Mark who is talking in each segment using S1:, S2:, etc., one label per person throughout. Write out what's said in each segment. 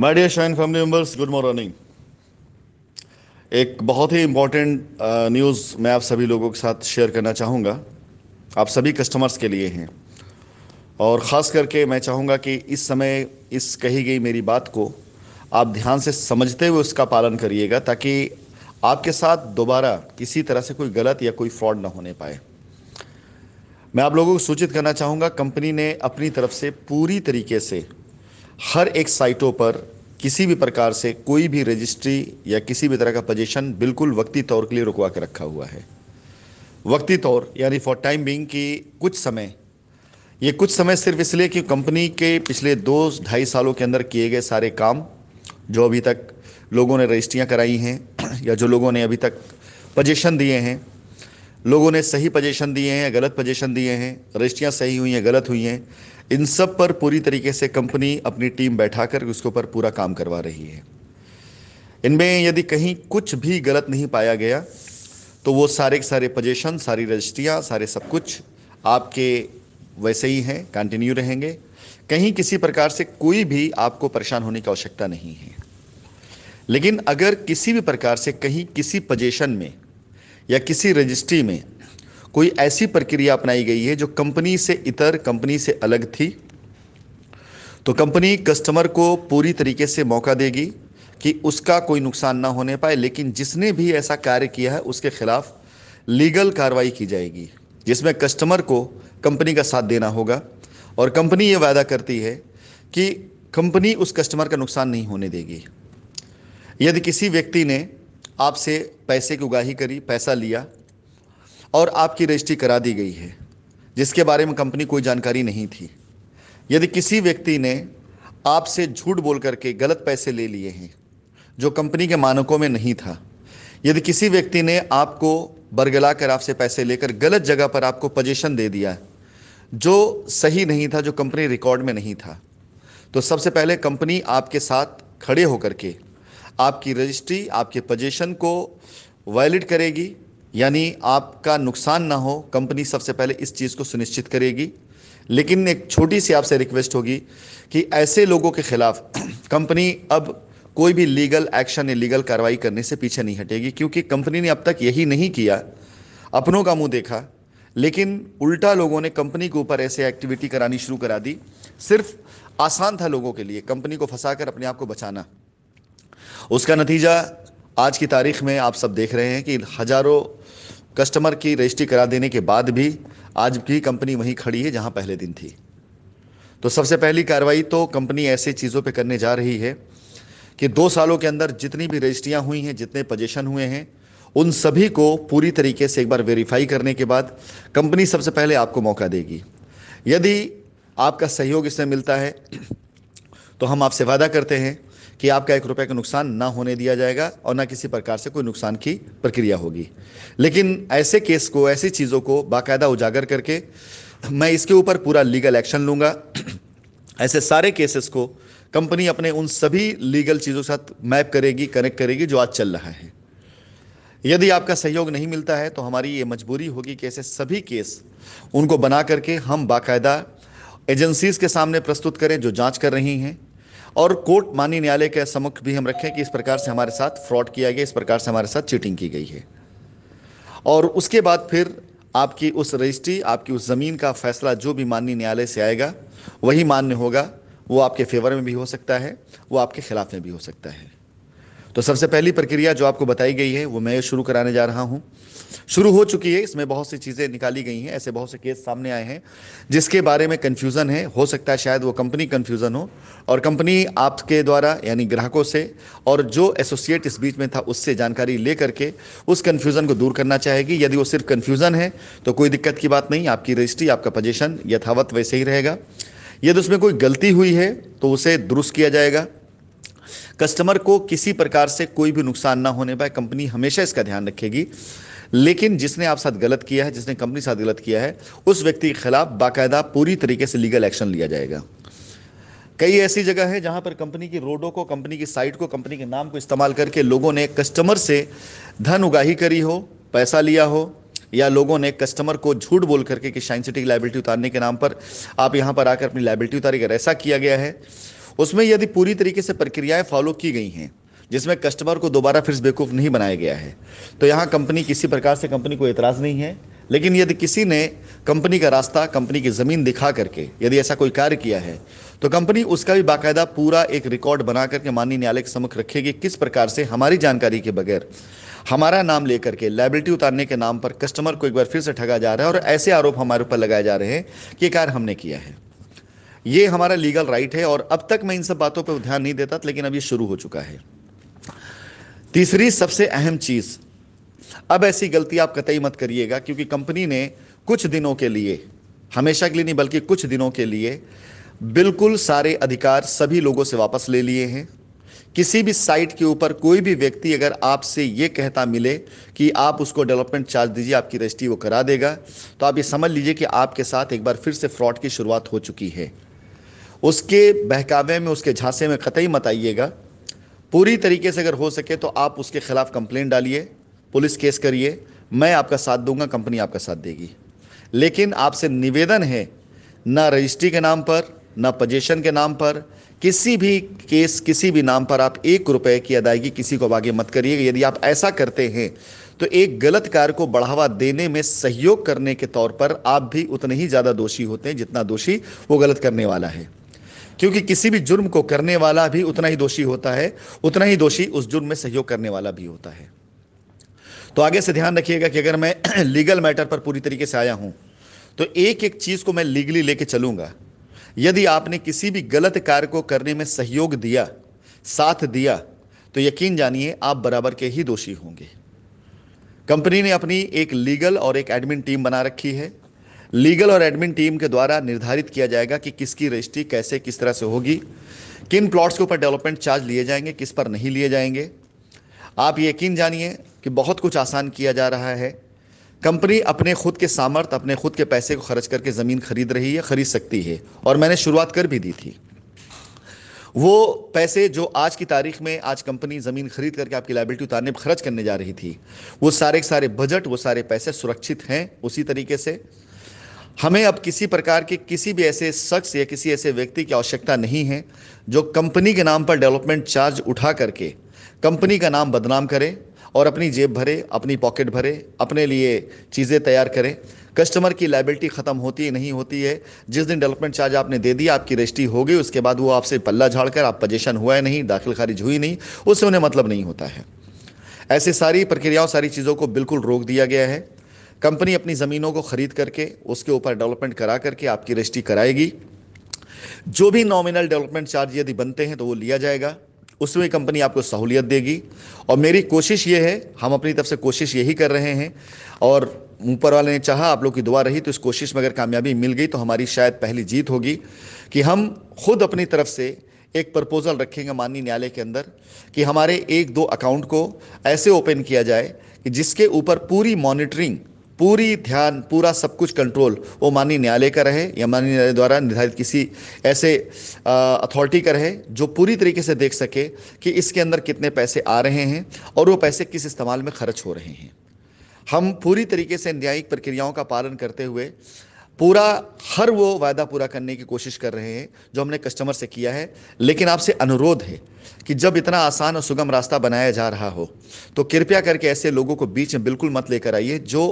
S1: My dear shine family members, good morning. एक बहुत ही important news मैं आप सभी लोगों के साथ शेयर करना चाहूँगा। आप सभी कस्टमर्स के लिए हैं और ख़ास करके मैं चाहूँगा कि इस समय इस कही गई मेरी बात को आप ध्यान से समझते हुए उसका पालन करिएगा, ताकि आपके साथ दोबारा किसी तरह से कोई गलत या कोई फ्रॉड ना होने पाए। मैं आप लोगों को सूचित करना चाहूँगा, कंपनी ने अपनी तरफ से पूरी तरीके से हर एक साइटों पर किसी भी प्रकार से कोई भी रजिस्ट्री या किसी भी तरह का पोजीशन बिल्कुल वक्ती तौर के लिए रुकवा के रखा हुआ है। वक्ती तौर यानी फॉर टाइम बीइंग की कुछ समय सिर्फ इसलिए कि कंपनी के पिछले 2-2.5 सालों के अंदर किए गए सारे काम जो अभी तक लोगों ने रजिस्ट्रियाँ कराई हैं या जो लोगों ने अभी तक पोजीशन दिए हैं, लोगों ने सही पोजीशन दिए हैं या गलत पोजीशन दिए हैं, रजिस्ट्रियाँ सही हुई हैं गलत हुई हैं, इन सब पर पूरी तरीके से कंपनी अपनी टीम बैठाकर उसके ऊपर पूरा काम करवा रही है। इनमें यदि कहीं कुछ भी गलत नहीं पाया गया तो वो सारे के सारे पोजीशन, सारी रजिस्ट्रियाँ, सारे सब कुछ आपके वैसे ही हैं, कंटिन्यू रहेंगे। कहीं किसी प्रकार से कोई भी आपको परेशान होने की आवश्यकता नहीं है। लेकिन अगर किसी भी प्रकार से कहीं किसी पोजीशन में या किसी रजिस्ट्री में कोई ऐसी प्रक्रिया अपनाई गई है जो कंपनी से इतर, कंपनी से अलग थी, तो कंपनी कस्टमर को पूरी तरीके से मौका देगी कि उसका कोई नुकसान ना होने पाए। लेकिन जिसने भी ऐसा कार्य किया है उसके खिलाफ लीगल कार्रवाई की जाएगी, जिसमें कस्टमर को कंपनी का साथ देना होगा। और कंपनी ये वादा करती है कि कंपनी उस कस्टमर का नुकसान नहीं होने देगी। यदि किसी व्यक्ति ने आपसे पैसे की उगाही करी, पैसा लिया और आपकी रजिस्ट्री करा दी गई है जिसके बारे में कंपनी कोई जानकारी नहीं थी, यदि किसी व्यक्ति ने आपसे झूठ बोल करके गलत पैसे ले लिए हैं जो कंपनी के मानकों में नहीं था, यदि किसी व्यक्ति ने आपको बरगला कर आपसे पैसे लेकर गलत जगह पर आपको पोजीशन दे दिया जो सही नहीं था, जो कंपनी रिकॉर्ड में नहीं था, तो सबसे पहले कंपनी आपके साथ खड़े होकर के आपकी रजिस्ट्री, आपके पोजीशन को वैलिड करेगी, यानी आपका नुकसान ना हो। कंपनी सबसे पहले इस चीज़ को सुनिश्चित करेगी। लेकिन एक छोटी सी आपसे रिक्वेस्ट होगी कि ऐसे लोगों के खिलाफ कंपनी अब कोई भी लीगल एक्शन या लीगल कार्रवाई करने से पीछे नहीं हटेगी, क्योंकि कंपनी ने अब तक यही नहीं किया, अपनों का मुंह देखा, लेकिन उल्टा लोगों ने कंपनी के ऊपर ऐसे एक्टिविटी करानी शुरू करा दी। सिर्फ आसान था लोगों के लिए कंपनी को फंसाकर अपने आप को बचाना। उसका नतीजा आज की तारीख में आप सब देख रहे हैं कि हजारों कस्टमर की रजिस्ट्री करा देने के बाद भी आज भी कंपनी वहीं खड़ी है जहां पहले दिन थी। तो सबसे पहली कार्रवाई तो कंपनी ऐसे चीज़ों पे करने जा रही है कि 2 सालों के अंदर जितनी भी रजिस्ट्रियां हुई हैं, जितने पोजीशन हुए हैं, उन सभी को पूरी तरीके से एक बार वेरीफाई करने के बाद कंपनी सबसे पहले आपको मौका देगी। यदि आपका सहयोग इसमें मिलता है तो हम आपसे वादा करते हैं कि आपका 1 रुपये का नुकसान ना होने दिया जाएगा और ना किसी प्रकार से कोई नुकसान की प्रक्रिया होगी। लेकिन ऐसे केस को, ऐसी चीज़ों को बाकायदा उजागर करके मैं इसके ऊपर पूरा लीगल एक्शन लूँगा। ऐसे सारे केसेस को कंपनी अपने उन सभी लीगल चीज़ों के साथ मैप करेगी, कनेक्ट करेगी जो आज चल रहा है। यदि आपका सहयोग नहीं मिलता है तो हमारी ये मजबूरी होगी कि ऐसे सभी केस उनको बना करके हम बाकायदा एजेंसीज़ के सामने प्रस्तुत करें जो जाँच कर रही हैं, और कोर्ट माननीय न्यायालय के सम्मुख भी हम रखें कि इस प्रकार से हमारे साथ फ्रॉड किया गया, इस प्रकार से हमारे साथ चीटिंग की गई है। और उसके बाद फिर आपकी उस रजिस्ट्री, आपकी उस ज़मीन का फैसला जो भी माननीय न्यायालय से आएगा वही मान्य होगा। वो आपके फेवर में भी हो सकता है, वो आपके खिलाफ में भी हो सकता है। तो सबसे पहली प्रक्रिया जो आपको बताई गई है वो मैं शुरू कराने जा रहा हूँ। शुरू हो चुकी है, इसमें बहुत सी चीज़ें निकाली गई हैं, ऐसे बहुत से केस सामने आए हैं जिसके बारे में कन्फ्यूज़न है। हो सकता है शायद वो कंपनी कन्फ्यूज़न हो और कंपनी आपके द्वारा यानी ग्राहकों से और जो एसोसिएट इस बीच में था उससे जानकारी ले करके उस कन्फ्यूज़न को दूर करना चाहेगी। यदि वो सिर्फ कन्फ्यूज़न है तो कोई दिक्कत की बात नहीं, आपकी रजिस्ट्री, आपका पोजीशन यथावत वैसे ही रहेगा। यदि उसमें कोई गलती हुई है तो उसे दुरुस्त किया जाएगा। कस्टमर को किसी प्रकार से कोई भी नुकसान ना होने पाए, कंपनी हमेशा इसका ध्यान रखेगी। लेकिन जिसने आप साथ गलत किया है, जिसने कंपनी साथ गलत किया है, उस व्यक्ति के खिलाफ बाकायदा पूरी तरीके से लीगल एक्शन लिया जाएगा। कई ऐसी जगह है जहां पर कंपनी की रोडों को, कंपनी की साइट को, कंपनी के नाम को इस्तेमाल करके लोगों ने कस्टमर से धन उगाही करी हो, पैसा लिया हो, या लोगों ने कस्टमर को झूठ बोल करके कि शाइन सिटी की लायबिलिटी उतारने के नाम पर आप यहां पर आकर अपनी लायबिलिटी उतारी, अगर ऐसा किया गया है उसमें यदि पूरी तरीके से प्रक्रियाएं फॉलो की गई हैं, जिसमें कस्टमर को दोबारा फिर से बेवकूफ़ नहीं बनाया गया है, तो यहाँ कंपनी किसी प्रकार से कंपनी को एतराज़ नहीं है। लेकिन यदि किसी ने कंपनी का रास्ता, कंपनी की ज़मीन दिखा करके यदि ऐसा कोई कार्य किया है, तो कंपनी उसका भी बाकायदा पूरा एक रिकॉर्ड बना करके माननीय न्यायालय के सम्मुख रखेगी किस प्रकार से हमारी जानकारी के बगैर हमारा नाम लेकर के लायबिलिटी उतारने के नाम पर कस्टमर को एक बार फिर से ठगा जा रहा है और ऐसे आरोप हमारे ऊपर लगाए जा रहे हैं कि ये कार्य हमने किया है। ये हमारा लीगल राइट है और अब तक मैं इन सब बातों पर ध्यान नहीं देता, लेकिन अब ये शुरू हो चुका है। तीसरी सबसे अहम चीज़, अब ऐसी गलती आप कतई मत करिएगा, क्योंकि कंपनी ने कुछ दिनों के लिए, हमेशा के लिए नहीं बल्कि कुछ दिनों के लिए बिल्कुल सारे अधिकार सभी लोगों से वापस ले लिए हैं। किसी भी साइट के ऊपर कोई भी व्यक्ति अगर आपसे ये कहता मिले कि आप उसको डेवलपमेंट चार्ज दीजिए, आपकी रजिस्ट्री वो करा देगा, तो आप ये समझ लीजिए कि आपके साथ एक बार फिर से फ्रॉड की शुरुआत हो चुकी है। उसके बहकावे में, उसके झांसे में कतई मत आइएगा। पूरी तरीके से अगर हो सके तो आप उसके खिलाफ कंप्लेंट डालिए, पुलिस केस करिए, मैं आपका साथ दूंगा, कंपनी आपका साथ देगी। लेकिन आपसे निवेदन है, ना रजिस्ट्री के नाम पर, ना पोजीशन के नाम पर, किसी भी केस, किसी भी नाम पर आप 1 रुपए की अदायगी किसी को आगे मत करिएगा। यदि आप ऐसा करते हैं तो एक गलत कार्य को बढ़ावा देने में सहयोग करने के तौर पर आप भी उतने ही ज़्यादा दोषी होते हैं जितना दोषी वो गलत करने वाला है। क्योंकि किसी भी जुर्म को करने वाला भी उतना ही दोषी होता है, उतना ही दोषी उस जुर्म में सहयोग करने वाला भी होता है। तो आगे से ध्यान रखिएगा कि अगर मैं लीगल मैटर पर पूरी तरीके से आया हूं तो एक एक चीज़ को मैं लीगली लेके चलूंगा। यदि आपने किसी भी गलत कार्य को करने में सहयोग दिया, साथ दिया, तो यकीन जानिए आप बराबर के ही दोषी होंगे। कंपनी ने अपनी एक लीगल और एक एडमिन टीम बना रखी है। लीगल और एडमिन टीम के द्वारा निर्धारित किया जाएगा कि किसकी रजिस्ट्री कैसे, किस तरह से होगी, किन प्लॉट्स के ऊपर डेवलपमेंट चार्ज लिए जाएंगे, किस पर नहीं लिए जाएंगे। आप यकीन जानिए कि बहुत कुछ आसान किया जा रहा है। कंपनी अपने खुद के सामर्थ्य, अपने खुद के पैसे को खर्च करके ज़मीन खरीद रही है, खरीद सकती है, और मैंने शुरुआत कर भी दी थी। वो पैसे जो आज की तारीख में आज कंपनी ज़मीन खरीद करके आपकी लायबिलिटी उतारने पर खर्च करने जा रही थी, वो सारे के सारे बजट, वो सारे पैसे सुरक्षित हैं। उसी तरीके से हमें अब किसी प्रकार के किसी भी ऐसे शख्स या किसी ऐसे व्यक्ति की आवश्यकता नहीं है जो कंपनी के नाम पर डेवलपमेंट चार्ज उठा करके कंपनी का नाम बदनाम करे और अपनी जेब भरे, अपनी पॉकेट भरे, अपने लिए चीज़ें तैयार करे। कस्टमर की लायबिलिटी ख़त्म होती है नहीं होती है। जिस दिन डेवलपमेंट चार्ज आपने दे दिया, आपकी रजिस्ट्री हो गई, उसके बाद वो आपसे पल्ला झाड़कर, आप पोजीशन हुआ है नहीं, दाखिल खारिज हुई नहीं, उससे उन्हें मतलब नहीं होता है। ऐसी सारी प्रक्रियाओं, सारी चीज़ों को बिल्कुल रोक दिया गया है। कंपनी अपनी ज़मीनों को ख़रीद करके उसके ऊपर डेवलपमेंट करा करके आपकी रजिस्ट्री कराएगी। जो भी नॉमिनल डेवलपमेंट चार्ज यदि बनते हैं तो वो लिया जाएगा, उसमें कंपनी आपको सहूलियत देगी। और मेरी कोशिश ये है, हम अपनी तरफ से कोशिश यही कर रहे हैं, और ऊपर वाले ने चाहा, आप लोग की दुआ रही, तो इस कोशिश में अगर कामयाबी मिल गई तो हमारी शायद पहली जीत होगी कि हम खुद अपनी तरफ से एक प्रपोजल रखेंगे माननीय न्यायालय के अंदर कि हमारे 1-2 अकाउंट को ऐसे ओपन किया जाए कि जिसके ऊपर पूरी मॉनिटरिंग, पूरी ध्यान, पूरा सब कुछ कंट्रोल वो माननीय न्यायालय का रहे या माननीय न्यायालय द्वारा निर्धारित किसी ऐसे अथॉरिटी का रहे जो पूरी तरीके से देख सके कि इसके अंदर कितने पैसे आ रहे हैं और वो पैसे किस इस्तेमाल में खर्च हो रहे हैं। हम पूरी तरीके से न्यायिक प्रक्रियाओं का पालन करते हुए पूरा हर वो वायदा पूरा करने की कोशिश कर रहे हैं जो हमने कस्टमर से किया है। लेकिन आपसे अनुरोध है कि जब इतना आसान और सुगम रास्ता बनाया जा रहा हो तो कृपया करके ऐसे लोगों को बीच में बिल्कुल मत लेकर आइए जो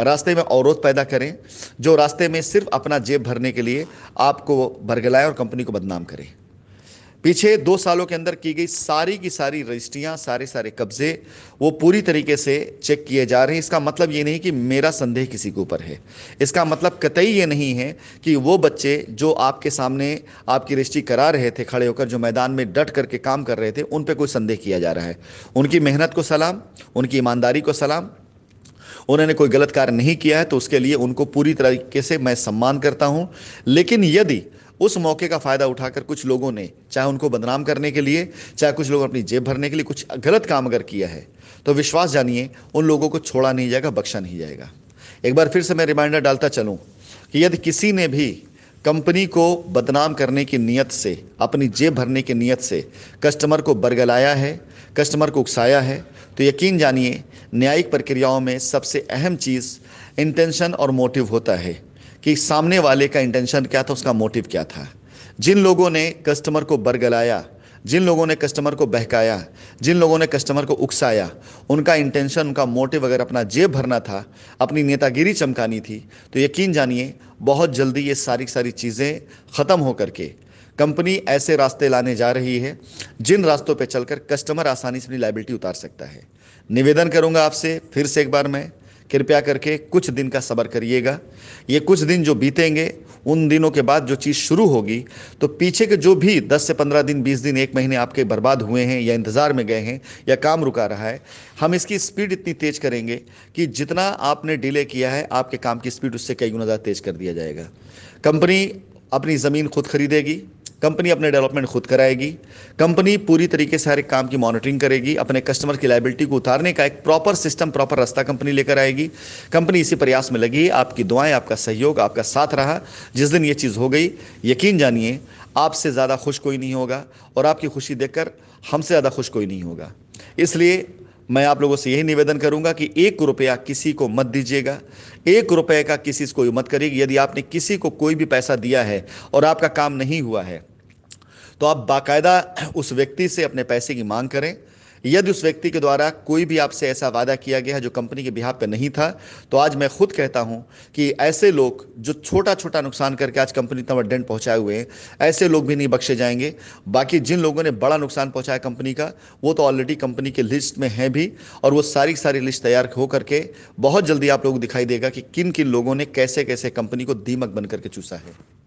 S1: रास्ते में अवरोध पैदा करें, जो रास्ते में सिर्फ अपना जेब भरने के लिए आपको बरगलाएं और कंपनी को बदनाम करें। पीछे 2 सालों के अंदर की गई सारी की सारी रजिस्ट्रियाँ, सारे कब्जे वो पूरी तरीके से चेक किए जा रहे हैं। इसका मतलब ये नहीं कि मेरा संदेह किसी के ऊपर है, इसका मतलब कतई ये नहीं है कि वो बच्चे जो आपके सामने आपकी रजिस्ट्री करा रहे थे खड़े होकर, जो मैदान में डट करके काम कर रहे थे, उन पर कोई संदेह किया जा रहा है। उनकी मेहनत को सलाम, उनकी ईमानदारी को सलाम। उन्होंने कोई गलत कार्य नहीं किया है तो उसके लिए उनको पूरी तरीके से मैं सम्मान करता हूँ। लेकिन यदि उस मौके का फ़ायदा उठाकर कुछ लोगों ने, चाहे उनको बदनाम करने के लिए, चाहे कुछ लोग अपनी जेब भरने के लिए कुछ गलत काम अगर किया है, तो विश्वास जानिए उन लोगों को छोड़ा नहीं जाएगा, बख्शा नहीं जाएगा। एक बार फिर से मैं रिमाइंडर डालता चलूं कि यदि किसी ने भी कंपनी को बदनाम करने की नीयत से, अपनी जेब भरने की नीयत से कस्टमर को बरगलाया है, कस्टमर को उकसाया है, तो यकीन जानिए न्यायिक प्रक्रियाओं में सबसे अहम चीज़ इंटेंशन और मोटिव होता है कि सामने वाले का इंटेंशन क्या था, उसका मोटिव क्या था। जिन लोगों ने कस्टमर को बरगलाया, जिन लोगों ने कस्टमर को बहकाया, जिन लोगों ने कस्टमर को उकसाया, उनका इंटेंशन, उनका मोटिव अगर अपना जेब भरना था, अपनी नेतागिरी चमकानी थी, तो यकीन जानिए बहुत जल्दी ये सारी सारी चीज़ें ख़त्म हो करके कंपनी ऐसे रास्ते लाने जा रही है जिन रास्तों पे चलकर कस्टमर आसानी से अपनी लायबिलिटी उतार सकता है। निवेदन करूंगा आपसे फिर से एक बार मैं, कृपया करके कुछ दिन का सब्र करिएगा। ये कुछ दिन जो बीतेंगे, उन दिनों के बाद जो चीज़ शुरू होगी, तो पीछे के जो भी 10 से 15 दिन, 20 दिन, 1 महीने आपके बर्बाद हुए हैं या इंतज़ार में गए हैं या काम रुका रहा है, हम इसकी स्पीड इतनी तेज़ करेंगे कि जितना आपने डिले किया है, आपके काम की स्पीड उससे कई गुना ज़्यादा तेज़ कर दिया जाएगा। कंपनी अपनी ज़मीन खुद खरीदेगी, कंपनी अपने डेवलपमेंट खुद कराएगी, कंपनी पूरी तरीके से हर एक काम की मॉनिटरिंग करेगी, अपने कस्टमर की लायबिलिटी को उतारने का एक प्रॉपर सिस्टम, प्रॉपर रास्ता कंपनी लेकर आएगी। कंपनी इसी प्रयास में लगी है। आपकी दुआएं, आपका सहयोग, आपका साथ रहा। जिस दिन ये चीज़ हो गई, यकीन जानिए आपसे ज़्यादा खुश कोई नहीं होगा और आपकी खुशी देखकर हमसे ज़्यादा खुश कोई नहीं होगा। इसलिए मैं आप लोगों से यही निवेदन करूंगा कि 1 रुपया किसी को मत दीजिएगा, 1 रुपये का किसी को मत करिएगा। यदि आपने किसी को कोई भी पैसा दिया है और आपका काम नहीं हुआ है, तो आप बाकायदा उस व्यक्ति से अपने पैसे की मांग करें। यदि उस व्यक्ति के द्वारा कोई भी आपसे ऐसा वादा किया गया है जो कंपनी के बिहाफ पे नहीं था, तो आज मैं खुद कहता हूं कि ऐसे लोग जो छोटा छोटा नुकसान करके आज कंपनी तक डेंट पहुंचाए हुए हैं, ऐसे लोग भी नहीं बख्शे जाएंगे। बाकी जिन लोगों ने बड़ा नुकसान पहुंचाया कंपनी का, वो तो ऑलरेडी कंपनी के लिस्ट में हैं भी, और वो सारी सारी लिस्ट तैयार हो करके बहुत जल्दी आप लोग दिखाई देगा कि किन किन लोगों ने कैसे कैसे कंपनी को दीमक बन करके चूसा है।